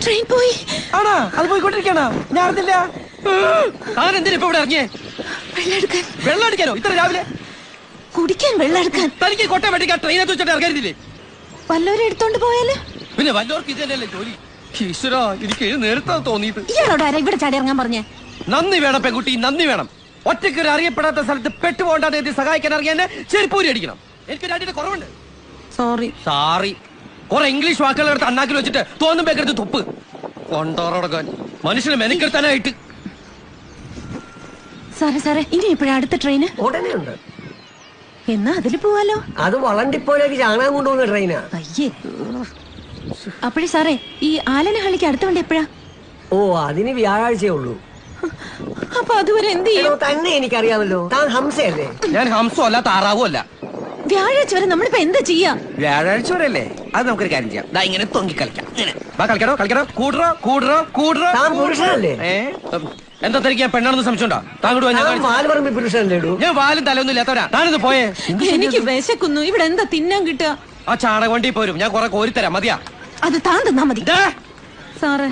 Train പോയി. ആണോ? അത് പോയിക്കൊണ്ടിരിക്കണോ? ഞാൻ അറിഞ്ഞില്ല. താനെന്തിനാ ഇപ്പൊ ഇവിടെ ഇറങ്ങിയേ? വെള്ളം അടിക്കാനോ ഇത്ര രാവിലെ? കുടിക്കാൻ വെള്ളം എടുക്കാൻ. തനിക്ക് കൊട്ട വെട്ടിക്കാൻ ട്രെയിനകത്ത് വെച്ചിട്ട് ഇറങ്ങരുതില്ലേ? വല്ലവരും എടുത്തോണ്ട് പോയാല്? പിന്നെ വല്ലവർക്ക് ഇതല്ലേ ജോലി? ഈശ്വരാ, എനിക്ക് നേരത്തെ തോന്നിയത്. ഇയാളോട് ആരാ ഇവിടെ ചാടി ഇറങ്ങാൻ പറഞ്ഞേ? നന്ദി വേണം പെൺകുട്ടി, നന്ദി വേണം. ഒറ്റയ്ക്ക് ഒരു അറിയപ്പെടാത്ത സ്ഥലത്ത് പെട്ടുപോകണ്ടാതെ എത്തി സഹായിക്കാൻ അറിയാൻ ചെരുപ്പൂരി അടിക്കണം. എനിക്ക് രണ്ടിന്റെ കുറവുണ്ട്. സോറി. കുറെ ഇംഗ്ലീഷ് വാക്കുകൾ എടുത്ത് അണ്ണാക്കിൽ വെച്ചിട്ട് തോന്നും പേക്കെടുത്ത് തുപ്പ് കൊണ്ടോറടക്കാൻ മനുഷ്യനെ മെനക്കെടുത്താനായിട്ട്. സാറേ ഇനി ഇപ്പോഴാ അടുത്ത ട്രെയിന്? ഉടനെ ഉണ്ട്. എന്നാ അതില് പോവാലോ. അത് വളണ്ടിപ്പോലേക്ക് ചാണകം കൊണ്ടുപോകുന്ന ട്രെയിനാ. അയ്യേ. അപ്പോഴേ സാറേ, ഈ ആലനഹള്ളിക്ക് അടുത്ത വണ്ടി എപ്പോഴാ? ഓ, അതിന് വ്യാഴാഴ്ചയേ ഉള്ളൂ. അപ്പൊ അതുവരെ എന്ത് ചെയ്യും? തന്നെ എനിക്കറിയാമല്ലോ, താൻ ഹംസയല്ലേ? ഞാൻ ഹംസോ അല്ല താറാവോ അല്ല. വ്യാഴാഴ്ച വരെ നമ്മളിപ്പോ എന്താ ചെയ്യാ? വ്യാഴാഴ്ച വരെ അല്ലേ? അത് നമുക്കൊരു കാര്യം ചെയ്യാം. ഇങ്ങനെ തൊങ്ങി കളിക്കാം. കളിക്കണോ കൂടറോ. താൻ പുരുഷനല്ലേ? എന്താ തനിക്ക് പെണ്ണാണെന്ന് സംശയമുണ്ടോ? താങ്കൾ പുരുഷനല്ലേ? ഞാൻ വാലും തലൊന്നും ഇല്ലാത്തവരാ. താനിത് പോയേ. എനിക്ക് വിശക്കുന്നു. ഇവിടെ എന്താ തിന്നാൻ കിട്ടുക? ആ ചാണക വണ്ടി പോരും. ഞാൻ കുറെ കോരിത്തരാം. മതിയാ? അത് താൻ തന്നാ മതി സാറേ.